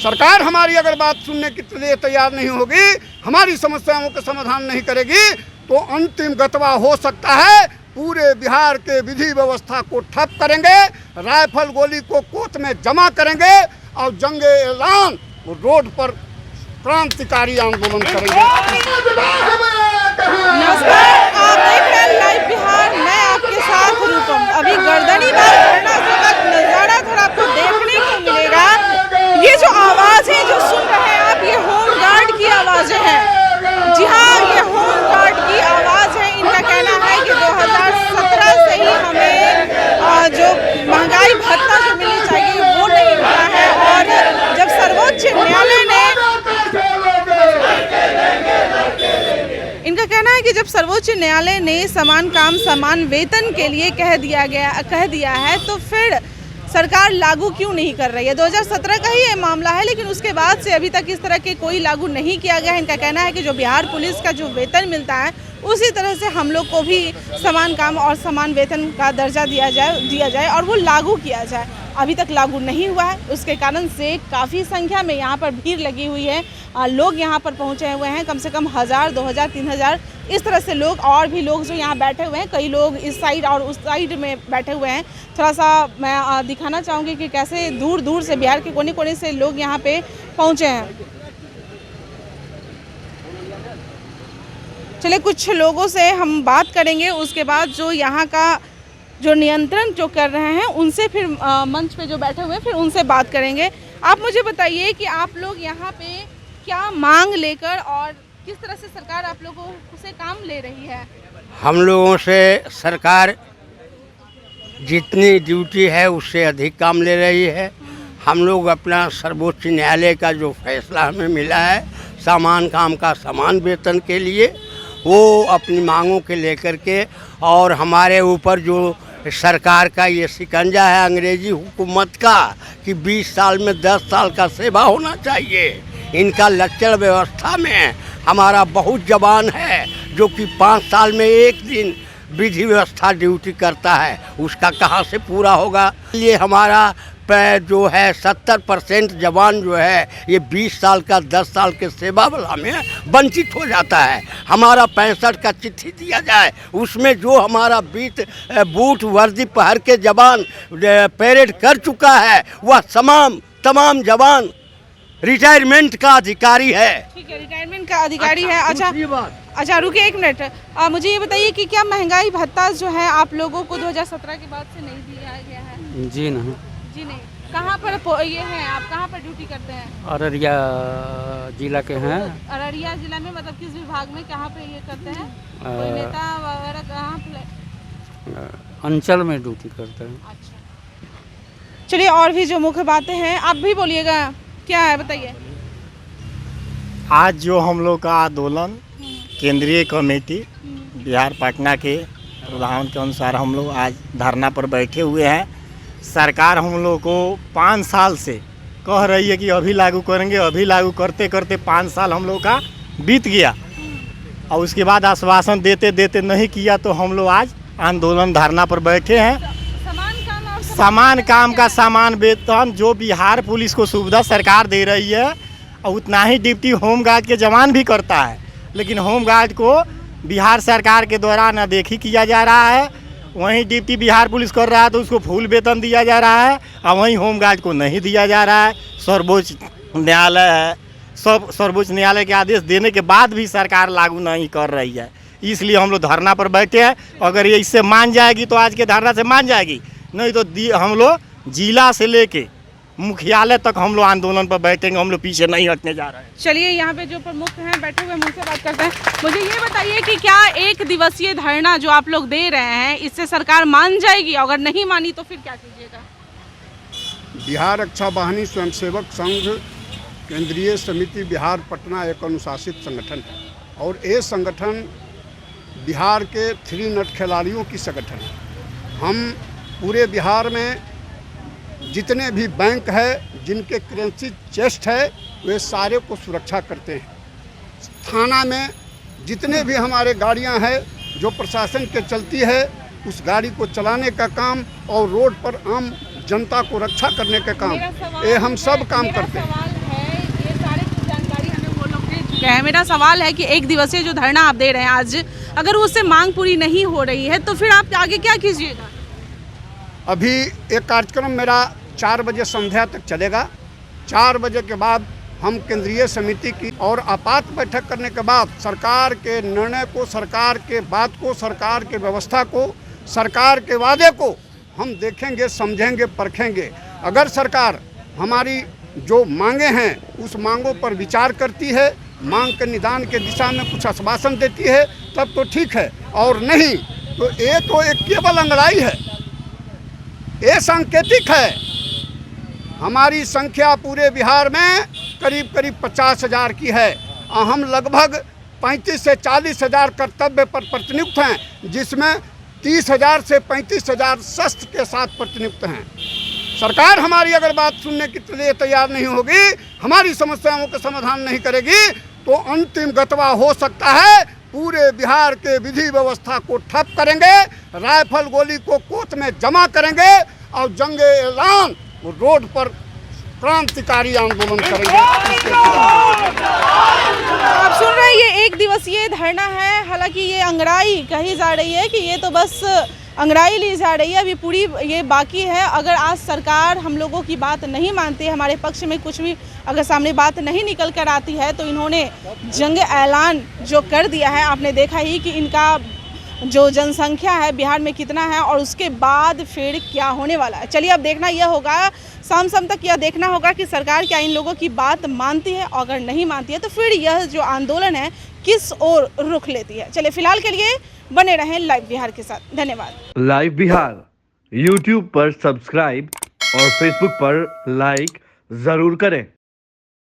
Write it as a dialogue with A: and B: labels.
A: सरकार हमारी अगर बात सुनने के लिए तैयार नहीं होगी, हमारी समस्याओं का समाधान नहीं करेगी, तो अंतिम गतवा हो सकता है पूरे बिहार के विधि व्यवस्था को ठप करेंगे, राइफल गोली को कोर्ट में जमा करेंगे और जंगे ऐलान रोड पर क्रांतिकारी आंदोलन करेंगे।
B: नमस्कार, आप देख रहे हैं लाइव बिहार। मैं आपके साथ रूपम। अभी गर्दनीबाग धरना सभा का नजारा थोड़ा आपको देखने को मिलेगा। ये जो आवाजें जो सुन रहे हैं आप, ये होम गार्ड की आवाजें हैं। जी हाँ, ये होम गार्ड की आवाज है। इनका कहना है कि 2017 से ही हमें जो महंगाई भत्ता जो मिलनी चाहिए वो नहीं मिला है, और जब सर्वोच्च न्यायालय ने इनका कहना है कि जब सर्वोच्च न्यायालय ने समान काम समान वेतन के लिए कह दिया है तो फिर सरकार लागू क्यों नहीं कर रही है। 2017 का ही ये मामला है, लेकिन उसके बाद से अभी तक इस तरह के कोई लागू नहीं किया गया है। इनका कहना है कि जो बिहार पुलिस का जो वेतन मिलता है उसी तरह से हम लोग को भी समान काम और समान वेतन का दर्जा दिया जाए और वो लागू किया जाए। अभी तक लागू नहीं हुआ है, उसके कारण से काफ़ी संख्या में यहाँ पर भीड़ लगी हुई है। लोग यहाँ पर पहुँचे हुए हैं, कम से कम 1000, 2000, 3000 इस तरह से लोग, और भी लोग जो यहाँ बैठे हुए हैं। कई लोग इस साइड और उस साइड में बैठे हुए हैं। थोड़ा सा मैं दिखाना चाहूँगी कि कैसे दूर दूर से बिहार के कोने कोने से लोग यहाँ पे पहुँचे हैं। चलिए कुछ लोगों से हम बात करेंगे, उसके बाद जो यहाँ का जो नियंत्रण जो कर रहे हैं उनसे फिर मंच पे जो बैठे हुए हैं फिर उनसे बात करेंगे। आप मुझे बताइए कि आप लोग यहाँ पे क्या मांग लेकर और किस तरह से सरकार आप लोगों से काम ले रही है।
C: हम लोगों से सरकार जितनी ड्यूटी है उससे अधिक काम ले रही है। हम लोग अपना सर्वोच्च न्यायालय का जो फैसला हमें मिला है समान काम का समान वेतन के लिए, वो अपनी मांगों के लेकर के, और हमारे ऊपर जो सरकार का ये शिकंजा है अंग्रेजी हुकूमत का कि 20 साल में 10 साल का सेवा होना चाहिए। इनका लचर व्यवस्था में हमारा बहुत जवान है जो कि 5 साल में एक दिन विधि व्यवस्था ड्यूटी करता है, उसका कहाँ से पूरा होगा। ये हमारा जो है 70% जवान जो है ये 20 साल का 10 साल के सेवा वाला में वंचित हो जाता है। हमारा 65 का चिट्ठी दिया जाए, उसमें जो हमारा बूट वर्दी पहन के जवान परेड कर चुका है वह तमाम जवान रिटायरमेंट का अधिकारी है। ठीक है,
B: रिटायरमेंट का अधिकारी है। अच्छा रुकिए एक मिनट, मुझे ये बताइए कि क्या महंगाई भत्ता जो है आप लोगों को 2017 के बाद से नहीं दिया गया है।
D: जी नहीं।
B: कहाँ पर ये हैं, आप कहाँ पर ड्यूटी करते हैं।
D: अररिया जिला के हैं।
B: अररिया जिला में मतलब किस विभाग में, कहाँ पे ये करते हैं, कोई नेता वगैरह कहाँ पे।
D: अंचल में ड्यूटी करते हैं।
B: अच्छा चलिए, और भी जो मुख्य बातें हैं आप भी बोलिएगा, क्या है बताइए।
E: आज जो हम लोग का आंदोलन केंद्रीय कमेटी बिहार पटना के प्रधान के अनुसार हम लोग आज धरना पर बैठे हुए हैं। सरकार हम लोग को 5 साल से कह रही है कि अभी लागू करेंगे, अभी लागू करते करते 5 साल हम लोग का बीत गया, और उसके बाद आश्वासन देते देते नहीं किया, तो हम लोग आज आंदोलन धरना पर बैठे हैं। समान काम का समान वेतन जो बिहार पुलिस को सुविधा सरकार दे रही है, और उतना ही ड्यूटी होम गार्ड के जवान भी करता है, लेकिन होम गार्ड को बिहार सरकार के द्वारा अनदेखी किया जा रहा है। वहीं ड्यूटी बिहार पुलिस कर रहा है तो उसको फुल वेतन दिया जा रहा है, और वहीं होम गार्ड को नहीं दिया जा रहा है। सर्वोच्च न्यायालय है, सर्वोच्च न्यायालय के आदेश देने के बाद भी सरकार लागू नहीं कर रही है, इसलिए हम लोग धरना पर बैठे हैं। अगर ये इससे मान जाएगी तो आज के धरना से मान जाएगी, नहीं तो हम लोग जिला से लेके मुख्यालय तक हम लोग आंदोलन पर बैठेंगे। हम लोग पीछे नहीं हटने जा रहे हैं।
B: चलिए यहाँ पे जो प्रमुख हैं बैठे हुए हैं उनसे बात करते हैं। मुझे ये बताइए कि क्या 1 दिवसीय धरना जो आप लोग दे रहे हैं इससे सरकार मान जाएगी, अगर नहीं मानी तो फिर क्या कीजिएगा।
A: बिहार रक्षा वाहिनी स्वयंसेवक संघ केंद्रीय समिति बिहार पटना एक अनुशासित संगठन है, और ये संगठन बिहार के 3 नट खिलाड़ियों की संगठन है। हम पूरे बिहार में जितने भी बैंक है जिनके करेंसी चेस्ट है वे सारे को सुरक्षा करते हैं। थाना में जितने भी हमारे गाड़ियां हैं जो प्रशासन के चलती है उस गाड़ी को चलाने का काम और रोड पर आम जनता को रक्षा करने का काम, ये हम सब काम करते हैं।
B: चुके हैं। मेरा सवाल है कि एक दिवसीय जो धरना आप दे रहे हैं आज, अगर उससे मांग पूरी नहीं हो रही है तो फिर आप आगे क्या कीजिएगा?
A: अभी एक कार्यक्रम मेरा 4 बजे संध्या तक चलेगा। 4 बजे के बाद हम केंद्रीय समिति की और आपात बैठक करने के बाद सरकार के निर्णय को, सरकार के बात को, सरकार के व्यवस्था को, सरकार के वादे को हम देखेंगे, समझेंगे, परखेंगे। अगर सरकार हमारी जो मांगे हैं उस मांगों पर विचार करती है, मांग के निदान के दिशा में कुछ आश्वासन देती है, तब तो ठीक है, और नहीं तो एक केवल अंगड़ाई है, ये सांकेतिक है। हमारी संख्या पूरे बिहार में करीब 50,000 की है। हम लगभग 35 से 40,000 कर्तव्य पर प्रतिनियुक्त हैं, जिसमें 30,000 से 35,000 शस्त्र के साथ प्रतिनियुक्त हैं। सरकार हमारी अगर बात सुनने के लिए तैयार नहीं होगी, हमारी समस्याओं का समाधान नहीं करेगी, तो अंतिम गतवा हो सकता है पूरे बिहार के विधि व्यवस्था को ठप करेंगे, राइफल गोली को कोर्ट में जमा करेंगे और जंगे ऐलान रोड पर क्रांतिकारी आंदोलन करेंगे।
B: आप सुन रहे हैं, ये एक दिवसीय धरना है। हालांकि ये अंगड़ाई कही जा रही है कि ये तो बस अंगड़ाई ली जा रही है, अभी पूरी ये बाकी है। अगर आज सरकार हम लोगों की बात नहीं मानती है, हमारे पक्ष में कुछ भी अगर सामने बात नहीं निकल कर आती है, तो इन्होंने जंग ऐलान जो कर दिया है, आपने देखा ही कि इनका जो जनसंख्या है बिहार में कितना है और उसके बाद फिर क्या होने वाला है। चलिए अब देखना यह होगा, शाम तक यह देखना होगा कि सरकार क्या इन लोगों की बात मानती है, और अगर नहीं मानती है तो फिर यह जो आंदोलन है किस ओर रुख लेती है। चलिए फिलहाल के लिए बने रहें लाइव बिहार के साथ। धन्यवाद।
F: लाइव बिहार यूट्यूब पर सब्सक्राइब और फेसबुक पर लाइक जरूर करें।